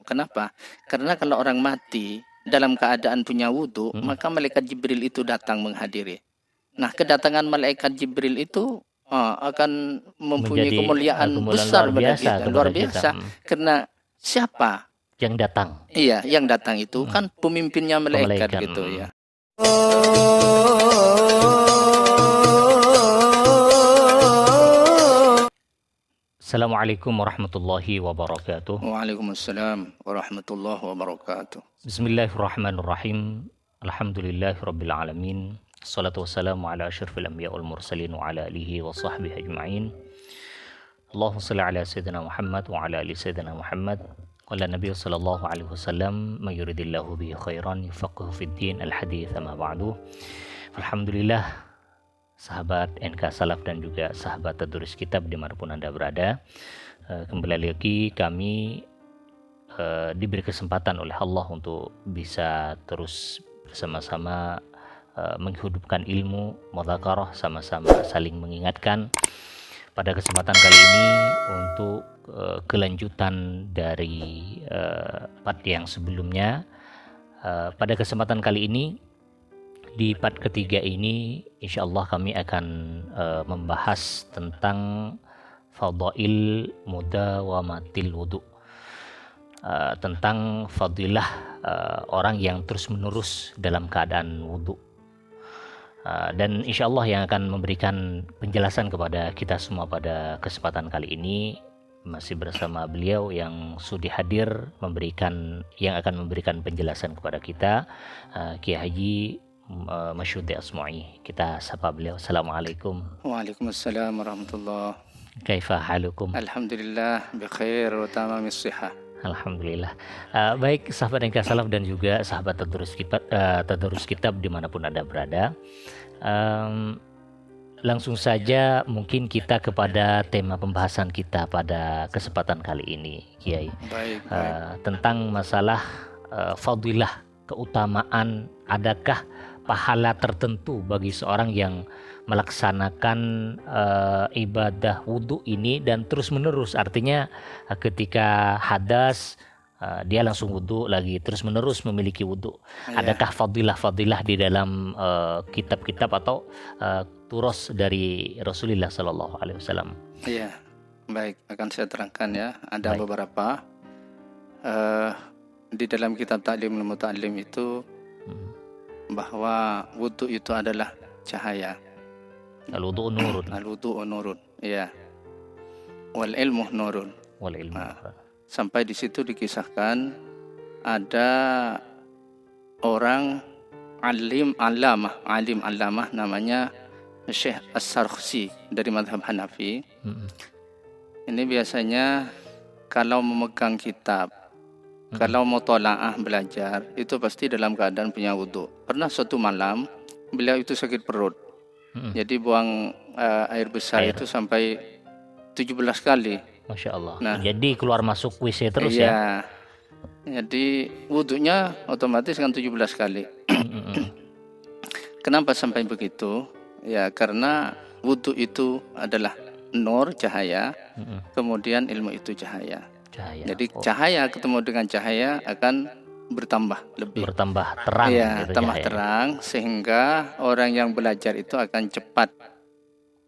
Kenapa? Karena kalau orang mati dalam keadaan punya wudu, maka malaikat Jibril itu datang menghadiri. Nah, kedatangan malaikat Jibril itu akan mempunyai Menjadi kemuliaan kemuliaan besar luar pada biasa kita, luar kepada kita. biasa. Karena siapa? Yang datang. Iya, yang datang itu kan pemimpinnya malaikat Malaikat. gitu ya. Assalamualaikum warahmatullahi wabarakatuh. Waalaikumsalam warahmatullahi wabarakatuh. Bismillahirrahmanirrahim. Alhamdulillahirabbil alamin. Wassalatu wassalamu ala asyrafil anbiya wal mursalin wa ala alihi wa sahbihi ajma'in. Allahumma shalli ala sayyidina Muhammad wa ala ali sayyidina Muhammad. Qala Nabi sallallahu alaihi wasallam, "May yuridillahu bihi khairan yufaqihu fid din." Al-hadits amma ba'du. Alhamdulillah, sahabat NK Salaf dan juga sahabat Tadurus Kitab dimanapun Anda berada, kembali lagi kami diberi kesempatan oleh Allah untuk bisa terus bersama-sama menghidupkan ilmu, mudzakarah, sama-sama saling mengingatkan. Pada kesempatan kali ini untuk kelanjutan dari part yang sebelumnya, pada kesempatan kali ini di part ketiga ini insyaallah kami akan membahas tentang fadail mudawamatil wudu, tentang fadilah orang yang terus menerus dalam keadaan wudu. Dan insyaallah yang akan memberikan penjelasan kepada kita semua pada kesempatan kali ini masih bersama beliau yang sudi hadir yang akan memberikan penjelasan kepada kita, Kiai Haji Masyudi Asma'i. Kita sapa beliau. Assalamualaikum. Waalaikumsalam warahmatullahi. Kaifa halukum? Alhamdulillah bikhair wa tamamis shihah. Alhamdulillah. Baik sahabat NK Salaf dan juga sahabat Tadurus Kitab dimanapun Anda berada, langsung saja mungkin kita kepada tema pembahasan kita pada kesempatan kali ini, Kiai. Baik. Tentang masalah fadilah, keutamaan, adakah pahala tertentu bagi seorang yang melaksanakan ibadah wudhu ini dan terus menerus, artinya ketika hadas dia langsung wudhu lagi, terus menerus memiliki wudhu. Adakah fadilah di dalam kitab-kitab atau turos dari Rasulullah Sallallahu Alaihi Wasallam? Iya, baik, akan saya terangkan ya. Ada beberapa di dalam kitab Ta'limul Muta'allim itu bahwa wudhu itu adalah cahaya. Al-wudu'u nurun. Al-wudu'u nurun, iya. Wal ilmu nurun. Wal ilmu. Sampai di situ dikisahkan ada orang alim alamah namanya Syekh As-Sarkhsi dari mazhab Hanafi. Ini biasanya kalau memegang kitab, kalau mau tola'ah belajar, itu pasti dalam keadaan punya wudhu. Pernah suatu malam beliau itu sakit perut. Jadi buang air besar itu sampai 17 kali. Masya Allah. Nah, jadi keluar masuk WC terus ya. Jadi wudhunya otomatis kan 17 kali. Kenapa sampai begitu? Ya karena wudhu itu adalah nur, cahaya, kemudian ilmu itu cahaya. Jadi cahaya ketemu dengan cahaya akan bertambah terang, ya, tambah terang, sehingga orang yang belajar itu akan cepat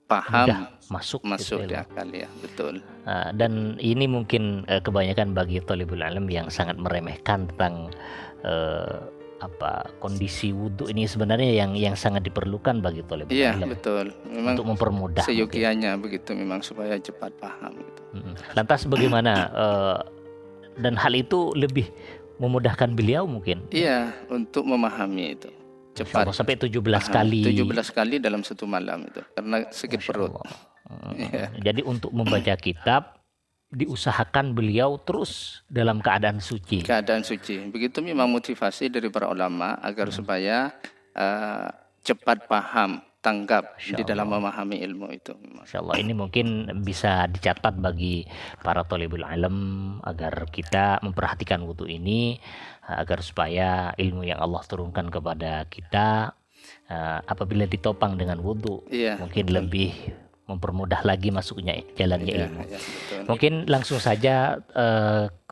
paham, masuk di akal, ya, betul. Dan ini mungkin kebanyakan bagi thalibul ilm yang sangat meremehkan tentang kondisi wudhu ini sebenarnya yang sangat diperlukan bagi thalibul ilm. Iya, betul. Memang untuk mempermudah. Seyogianya begitu memang supaya cepat paham. Gitu. Lantas bagaimana dan hal itu lebih memudahkan beliau mungkin? Iya, untuk memahami itu cepat. Sampai 17 kali. 17 kali dalam satu malam itu karena sakit perut. Jadi untuk membaca kitab diusahakan beliau terus dalam keadaan suci. Begitu memang motivasi dari para ulama agar supaya cepat paham, tanggap di dalam memahami ilmu itu. Masya Allah, ini mungkin bisa dicatat bagi para thalibul ilm agar kita memperhatikan wudhu ini, agar supaya ilmu yang Allah turunkan kepada kita apabila ditopang dengan wudhu, mungkin lebih mempermudah lagi masuknya jalannya ilmu. Mungkin langsung saja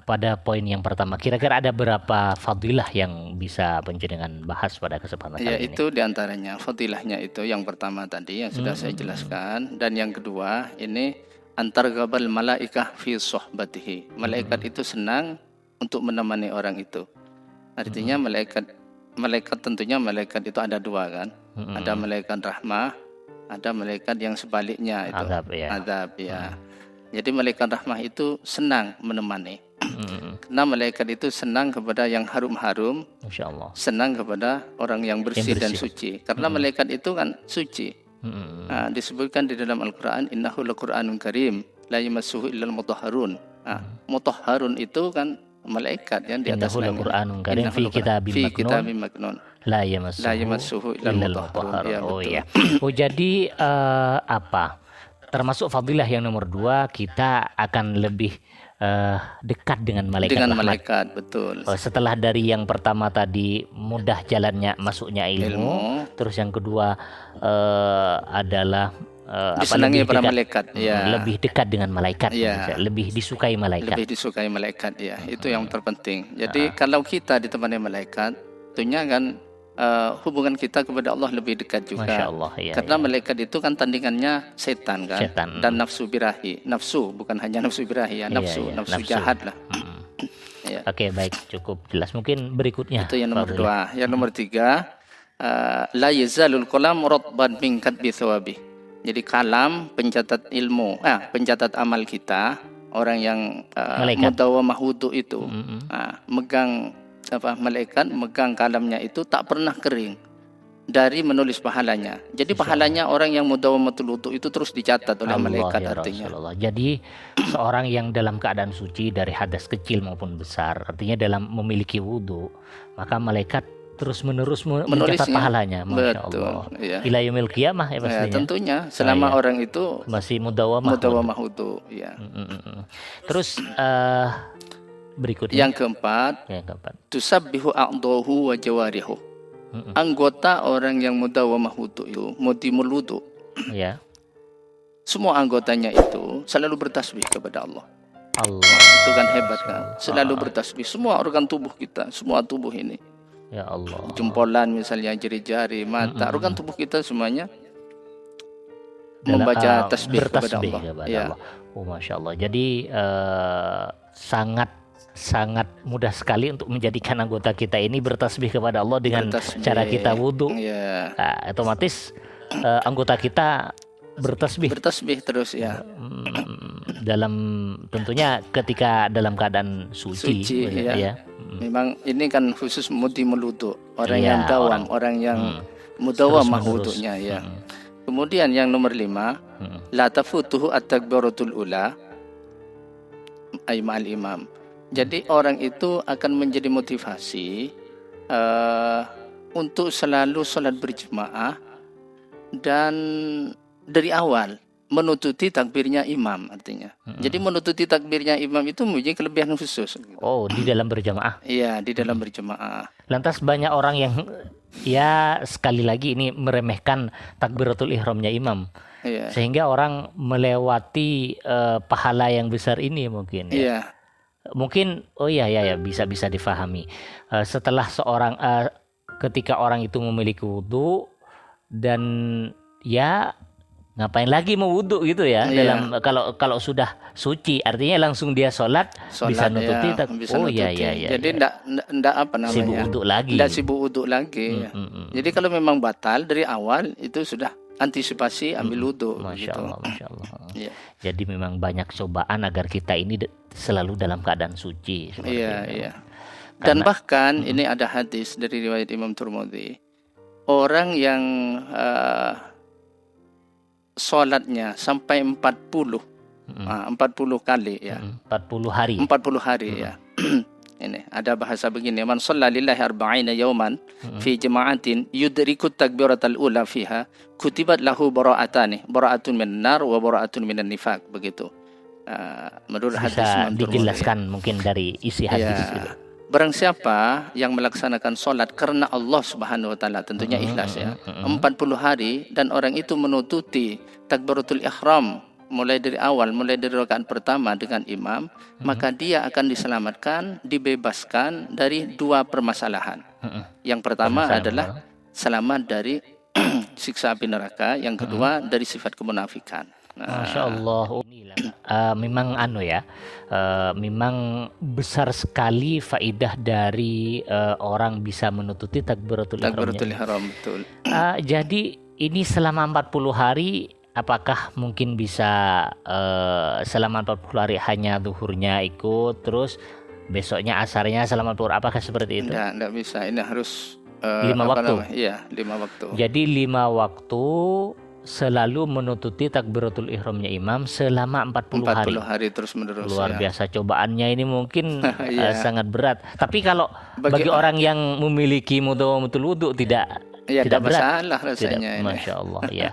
pada poin yang pertama, kira-kira ada berapa fadilah yang bisa panjenengan bahas pada kesempatan Ya, kali ini? itu diantaranya fadilahnya itu yang pertama tadi yang sudah saya jelaskan, dan yang kedua ini antar gabal malaikah fi sohbatihi. Malaikat itu senang untuk menemani orang itu. Artinya malaikat tentunya malaikat itu ada dua kan. Ada malaikat rahmah, ada malaikat yang sebaliknya itu. Azab ya. Azab ya. Jadi malaikat rahmah itu senang menemani. Karena malaikat itu senang kepada yang harum-harum, Masya Allah. senang kepada orang yang bersih, dan bersih. suci. Karena malaikat itu kan suci. Disebutkan di dalam Al-Quran, innahu laqur'anun karim la yamassuhu illal mutahharun. Mutahharun itu kan malaikat yang di atas Innahu langit. laqur'anun karim fi kitabim maknun la yamassuhu illal mutahharun. Ya, Oh betul. ya. Oh jadi apa? Termasuk fadilah yang nomor 2, kita akan lebih dekat dengan malaikat Dengan rahmat. malaikat, betul. Setelah dari yang pertama tadi mudah jalannya masuknya ilmu, terus yang kedua adalah Disenangi lebih para dekat, malaikat, ya. lebih dekat dengan malaikat, Ya. lebih disukai malaikat. Lebih disukai malaikat, ya. Itu yang terpenting. Jadi kalau kita ditemani malaikat, tentunya kan hubungan kita kepada Allah lebih dekat juga. Masya Allah, ya, Karena ya. malaikat itu kan tandingannya setan kan, Setan. dan nafsu birahi. Nafsu bukan hanya nafsu birahi, ya. Nafsu, Iya, nafsu nafsu. jahat lah. Ya. Oke, baik, cukup jelas. Mungkin berikutnya. Itu yang nomor fadilah. 2. Yang nomor 3, la yazalul qalam ratban min katbi thawabi. Jadi kalam pencatat ilmu, pencatat amal kita, orang yang Malaikat. mudawamah wudu itu, megang malaikat megang kalamnya itu tak pernah kering dari menulis pahalanya. Jadi pahalanya orang yang mudawamatul wudu itu terus dicatat oleh Allah malaikat ya artinya. Rasulullah. Jadi seorang yang dalam keadaan suci dari hadas kecil maupun besar, artinya dalam memiliki wudhu, maka malaikat terus-menerus mencatat Menulisnya. pahalanya. Masya Betul, Allah. ya. Ila yaumil qiyamah ya Ya, pastinya. tentunya selama ya. orang itu Masih mudawamah. mudawamah wudu, ya. Terus berikutnya. Yang keempat, Yang keempat. tusabbihu a'dahu wa jawarihu. Anggota orang yang mudawamah wudu itu, mudimul wudu, Ya. semua anggotanya itu selalu bertasbih kepada Allah. Allah. Itu kan hebat kan? Selalu bertasbih. Semua organ tubuh kita, semua tubuh ini. Ya Allah. Jempolan misalnya, jari-jari, mata, organ tubuh kita semuanya Dalam, membaca tasbih kepada bertasbih Allah. kepada Ya. Allah. Oh, Masya Allah. Jadi sangat mudah sekali untuk menjadikan anggota kita ini bertasbih kepada Allah dengan Bertasbih. cara kita wudhu. Ya. Nah, otomatis anggota kita bertasbih Bertasbih terus, ya. dalam tentunya ketika dalam keadaan suci, Suci, ya. ya. Memang ini kan khusus mudimul wudu, orang Iya, yang dawam, orang yang mudawamah terus-menerus. wudunya, ya. Kemudian yang nomor 5, la tafutuhu at-takbiratul ula ay ma'al imam. Jadi orang itu akan menjadi motivasi untuk selalu sholat berjemaah dan dari awal menututi takbirnya imam artinya. Jadi menututi takbirnya imam itu mempunyai kelebihan khusus. Oh, di dalam berjamaah. Iya, di dalam berjemaah. Lantas banyak orang yang ya sekali lagi ini meremehkan takbiratul ihramnya imam. Iya. Sehingga orang melewati pahala yang besar ini mungkin ya. Iya. Mungkin ya bisa difahami. Setelah seorang ketika orang itu memiliki wudhu dan ya ngapain lagi mau wudhu gitu ya. Iya. Dalam kalau sudah suci artinya langsung dia sholat bisa nututi. ya, bisa nututi. Iya. Jadi enggak apa namanya? Sibuk wudhu lagi. Enggak sibuk wudhu lagi. Ya. Jadi kalau memang batal dari awal itu sudah antisipasi ambil wudhu. Masya gitu. Allah, Masya Allah. Iya. Jadi memang banyak cobaan agar kita ini selalu dalam keadaan suci. seperti Iya, itu. iya. Dan bahkan ini ada hadis dari riwayat Imam Tirmidzi. Orang yang sholatnya sampai 40 kali ya. 40 hari. 40 hari ya. Ini ada bahasa begini, man shalla lillahi arba'ina yawman fi jama'atin yudrikut takbiratal ula fiha kutibat lahu bara'atani, bara'atun minan nar wa bara'atun minan nifaq, begitu. Menurut hadis Bisa Imam Tirmidzi. dijelaskan mungkin dari isi hadis gitu. Barang siapa yang melaksanakan sholat karena Allah Subhanahu wa taala, tentunya ikhlas ya. 40 hari dan orang itu menututi takbiratul ihram mulai dari awal, mulai dari rakaat pertama dengan imam, maka dia akan diselamatkan, dibebaskan dari dua permasalahan. Yang pertama adalah selamat dari siksa api neraka, yang kedua dari sifat kemunafikan. Masya Allah. Memang memang besar sekali faidah dari orang bisa menututi takbiratul ihram. Betul. Jadi ini selama 40 hari, apakah mungkin bisa selama 40 hari hanya zuhurnya ikut, terus besoknya asarnya selama 40 hari, apakah seperti itu? Enggak bisa, ini harus 5 waktu. Iya, 5 waktu. Jadi 5 waktu selalu menututi takbiratul ihramnya imam selama 40 hari terus menerus. Luar biasa cobaannya ini mungkin sangat berat. Tapi kalau bagi orang yang memiliki mudawamatul wudu tidak berat. Masalah rasanya. Masya Allah ya.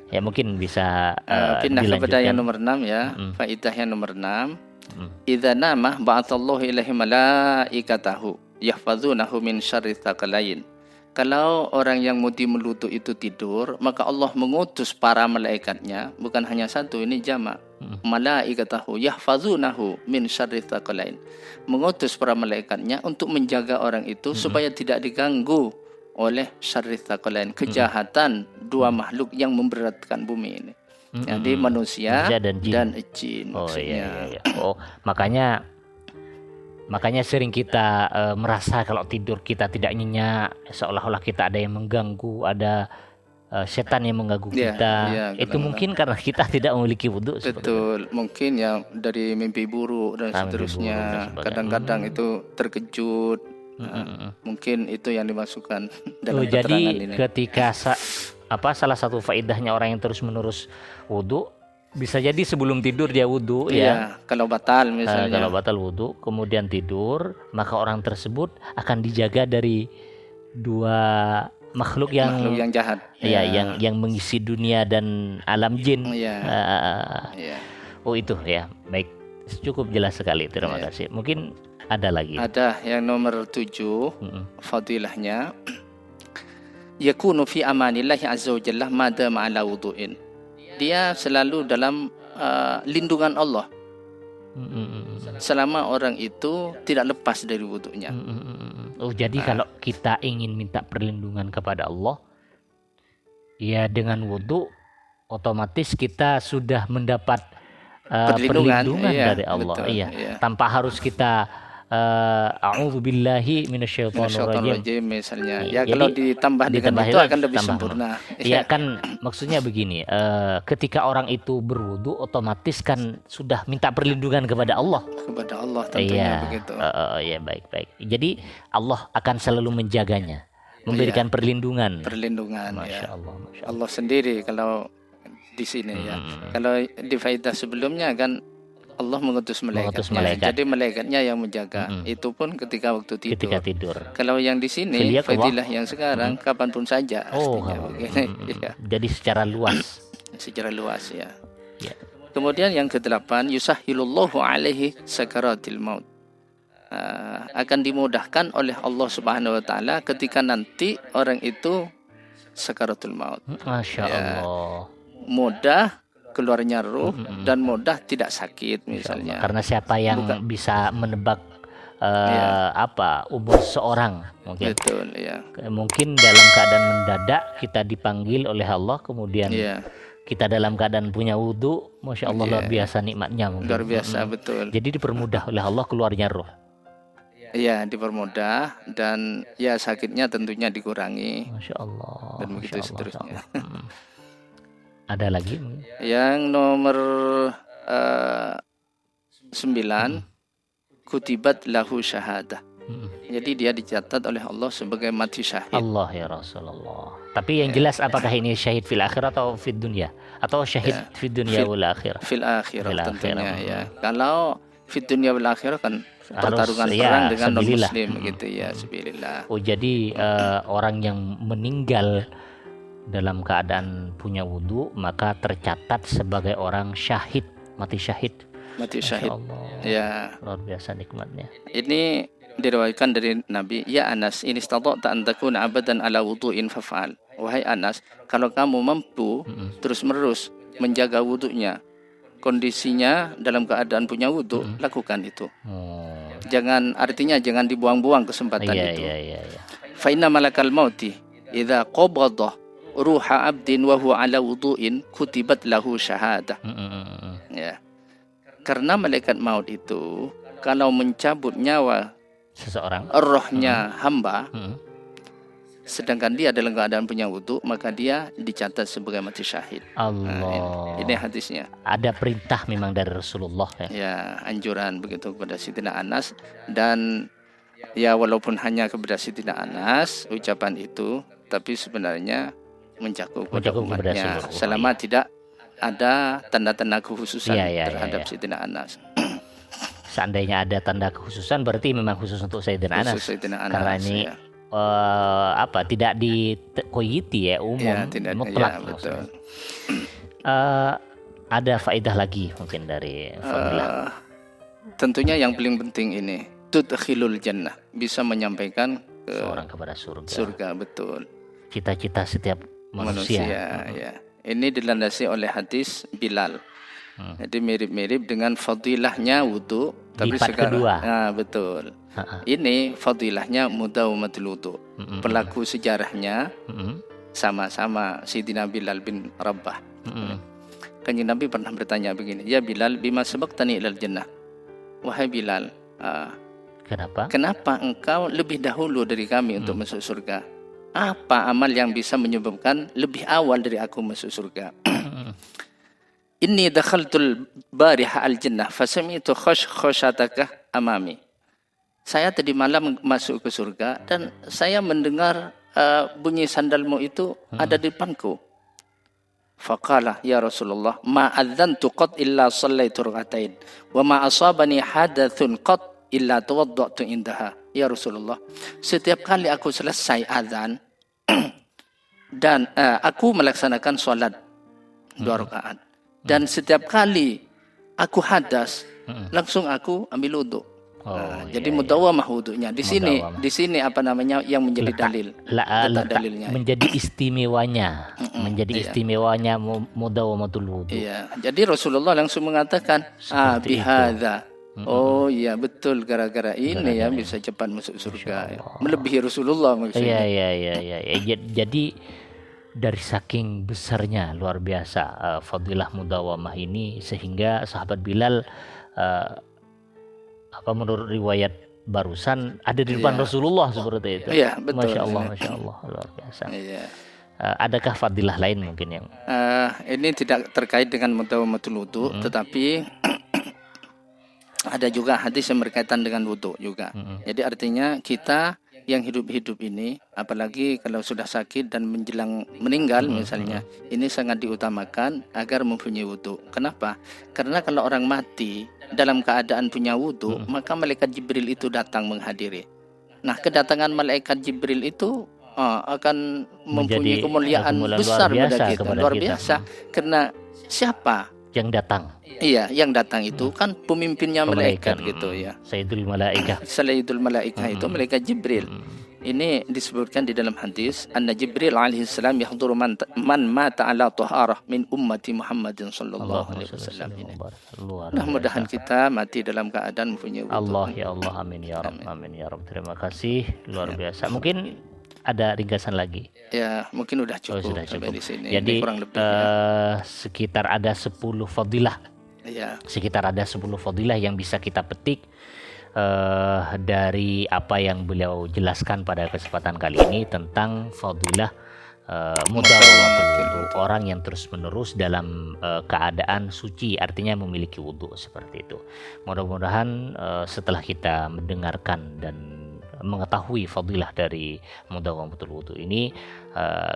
Ya mungkin bisa pindah dilanjutkan. kepada yang nomor 6 ya. Faidah yang nomor 6. Idza nama ba'atsallahu ilaihi malaikatahu yahfazunahu min syarri tsaqalain. Kalau orang yang mudi melutu itu tidur, maka Allah mengutus para malaikatnya, bukan hanya satu, ini jamak. Malaikatahu yahfazunahu min syarri tsaqalain. Mengutus para malaikatnya untuk menjaga orang itu supaya tidak diganggu oleh syarri tsaqalain, kejahatan dua makhluk yang memberatkan bumi ini. Jadi manusia dan jin. Iya. Oh, makanya sering kita merasa kalau tidur kita tidak nyenyak, seolah-olah kita ada yang mengganggu, ada setan yang mengganggu kita. Itu mungkin karena kita tidak memiliki wudu. Betul, mungkin ya dari mimpi buruk dan seterusnya. Kadang-kadang itu terkejut. Mungkin itu yang dimasukkan dalam keterangan ini. Jadi ketika salah satu faedahnya orang yang terus-menerus wudu, bisa jadi sebelum tidur dia wudu kalau batal misalnya. Kalau batal wudu kemudian tidur, maka orang tersebut akan dijaga dari dua makhluk yang jahat. Yang mengisi dunia dan alam jin. Oh itu ya. Baik, cukup jelas sekali. Terima kasih. Mungkin ada lagi. Ada yang nomor 7 fadilahnya. Yakunu fi amanillahi azza wa jalla madama ala wudu'in. Dia selalu dalam lindungan Allah selama orang itu tidak lepas dari wudunya. Oh, jadi kalau kita ingin minta perlindungan kepada Allah, ya dengan wudu otomatis kita sudah mendapat perlindungan dari Allah. Betul, tanpa harus kita a'udzubillahi minasyaitonirrajim misalnya. Kalau ditambah dengan itu akan lebih sempurna. Iya kan, maksudnya begini, ketika orang itu berwudu otomatis kan sudah minta perlindungan kepada Allah. Kepada Allah tentunya begitu. Baik. Jadi Allah akan selalu menjaganya, memberikan perlindungan. Masya Allah. Allah sendiri kalau di sini Kalau di faidah sebelumnya kan Allah mengutus malaikatnya. Jadi malaikatnya yang menjaga. Itu pun ketika waktu tidur. Kalau yang di sini fadilah yang sekarang kapanpun saja. Jadi secara luas. Ya. Kemudian yang ke-8, yusahhilullahu alaihi sakaratil maut. Akan dimudahkan oleh Allah Subhanahu wa taala ketika nanti orang itu sakaratul maut. Masya Allah. Mudah keluarnya ruh dan mudah tidak sakit misalnya. Karena siapa yang bisa menebak umur seorang mungkin. Betul, ya. Mungkin dalam keadaan mendadak kita dipanggil oleh Allah, kemudian kita dalam keadaan punya wudu, Masya Allah luar biasa nikmatnya mungkin. Luar biasa, betul. Jadi dipermudah oleh Allah keluarnya ruh. Iya, dipermudah dan sakitnya tentunya dikurangi. Masya Allah. Dan begitu seterusnya. Ada lagi? Yang nomor 9, kutibat lahu syahadah. Jadi dia dicatat oleh Allah sebagai mati syahid. Allah ya Rasulullah. Tapi yang jelas apakah ini syahid fil akhirah atau fid dunya? Atau syahid fid dunya wal akhirah? Fil akhirah tentunya ya. Kalau fid dunya wal akhirah kan pertarungan perang dengan non-muslim gitu ya, sabilillah. Oh, jadi orang yang meninggal dalam keadaan punya wudu maka tercatat sebagai orang syahid, mati syahid. Ya, luar biasa nikmatnya. Ini diriwayatkan dari Nabi, ya Anas, ini istata'ta an takuna abadan ala wudu'in faf'al. Wahai Anas, kalau kamu mampu terus-menerus menjaga wudunya kondisinya dalam keadaan punya wudu, lakukan itu. Artinya jangan dibuang-buang kesempatan itu. Iya. Fa inna malakal mauti idza qabada ruha abdin wa huwa ala wudu'in kutibat lahu syahadah. Ya. Karena malaikat maut itu kalau mencabut nyawa seseorang, rohnya hamba, sedangkan dia dalam keadaan punya wudu, maka dia dicatat sebagai mati syahid. Allah. Ini hadisnya. Ada perintah memang dari Rasulullah ya. Ya, anjuran begitu kepada Sayyidina Anas, dan ya walaupun hanya kepada Sayyidina Anas ucapan itu, tapi sebenarnya mencakup kepada umatnya selama tidak ada tanda-tanda kekhususan terhadap Sayyidina Anas. Seandainya ada tanda kekhususan berarti memang khusus untuk Sayyidina Anas. Karena ini tidak dikoyiti ya, umum, mutlak. Betul. Ada faedah lagi mungkin dari fadilah. Tentunya yang paling penting ini tudkhilul jannah, bisa menyampaikan seorang kepada surga. Surga, betul. Cita-cita setiap manusia. Ya. Ini dilandasi oleh hadis Bilal. Jadi mirip-mirip dengan fadilahnya wudu, tapi sekarang kedua. Betul. Ini fadilahnya mudawamatul wudu. Pelaku sejarahnya sama-sama Sayyidina Bilal bin Rabah. Kanjeng Nabi pernah bertanya begini, "Ya Bilal, bima sabaqtani ilal jannah?" Wahai Bilal, kenapa engkau lebih dahulu dari kami untuk masuk surga? Apa amal yang bisa menyebabkan lebih awal dari aku masuk surga? Inni dakhaltul bariha al-jannah fasami'tu khoshataka amami. Saya tadi malam masuk ke surga dan saya mendengar bunyi sandalmu itu ada di depanku. Faqala ya Rasulullah ma adzantu qad illa shallaitu rak'atain wa ma asabani hadathun qad illa tawaddatu indaha. Ya Rasulullah, setiap kali aku selesai azan dan aku melaksanakan sholat 2 rakaat. Dan setiap kali aku hadas, langsung aku ambil wudu. Jadi mudawamah wudunya. Di sini apa namanya yang menjadi dalil. Dalilnya. Menjadi istimewanya, istimewanya mudawamatul wudu. Iya. Jadi Rasulullah langsung mengatakan, bihadza. Oh iya betul, gara-gara ini ya bisa cepat masuk surga. Melebihi Rasulullah maksudnya. Iya. Jadi dari saking besarnya luar biasa fadilah mudawamah ini, sehingga sahabat Bilal menurut riwayat barusan ada di depan Rasulullah seperti itu. Iya, betul. Masya Allah luar biasa. Iya. Adakah fadilah lain mungkin yang ini tidak terkait dengan mudawamatul wudu, tetapi ada juga hadis yang berkaitan dengan wudu juga. Jadi artinya kita yang hidup-hidup ini, apalagi kalau sudah sakit dan menjelang meninggal misalnya, ini sangat diutamakan agar mempunyai wudu. Kenapa? Karena kalau orang mati dalam keadaan punya wudu, maka malaikat Jibril itu datang menghadiri. Nah, kedatangan malaikat Jibril itu akan mempunyai kemuliaan besar pada kita, luar biasa. Karena siapa yang datang? Iya, yang datang itu kan pemimpinnya malaikat gitu ya. Sayyidul Malaikah itu malaikat Jibril. Ini disebutkan di dalam hadis, anna Jibril alaihi salam yahduru man mata ala taharah min ummati Muhammadin sallallahu alaihi wasallam. Mudah-mudahan kita mati dalam keadaan mempunyai wudu. Allah ya Allah, amin ya Rabb, amin ya Rabb. Terima kasih, luar biasa. Mungkin ada ringkasan lagi? Ya, mungkin udah cukup. Sudah cukup. Di sini. Jadi kurang lebih sekitar ada 10 fadilah. Ya. Sekitar ada 10 fadilah yang bisa kita petik dari apa yang beliau jelaskan pada kesempatan kali ini tentang fadilah mudawamatul wudu, orang yang terus-menerus dalam keadaan suci, artinya memiliki wudu seperti itu. Mudah-mudahan setelah kita mendengarkan dan mengetahui fadilah dari mudawamatul wudu ini,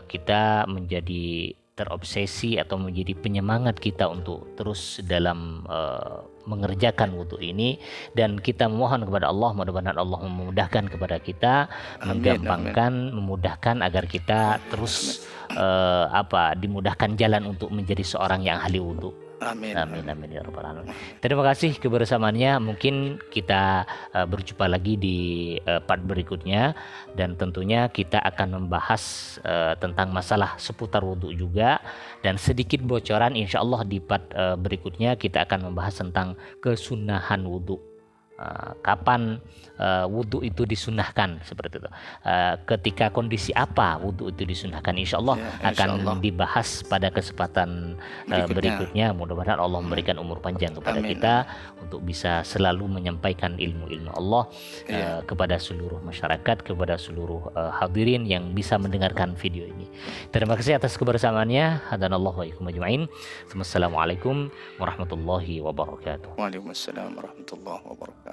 kita menjadi terobsesi atau menjadi penyemangat kita untuk terus dalam mengerjakan wudu ini, dan kita memohon kepada Allah, mudah-mudahan Allah memudahkan kepada kita, menggampangkan, memudahkan agar kita terus dimudahkan jalan untuk menjadi seorang yang ahli wudu. Amin. Amin amin ya rabbal alamin. Terima kasih kebersamaannya. Mungkin kita berjumpa lagi di part berikutnya, dan tentunya kita akan membahas tentang masalah seputar wudhu juga, dan sedikit bocoran insya Allah di part berikutnya kita akan membahas tentang kesunahan wudhu. Kapan wudhu itu disunahkan, seperti itu. Ketika kondisi apa wudhu itu disunahkan, insya Allah akan dibahas pada kesempatan berikutnya. Mudah-mudahan Allah memberikan umur panjang kepada kita untuk bisa selalu menyampaikan ilmu-ilmu Allah kepada seluruh masyarakat, kepada seluruh hadirin yang bisa mendengarkan video ini. Terima kasih atas kebersamaannya. Hadanallahu wa iyyakum ajma'in. Wassalamualaikum warahmatullahi wabarakatuh. Waalaikumsalam warahmatullahi wabarakatuh.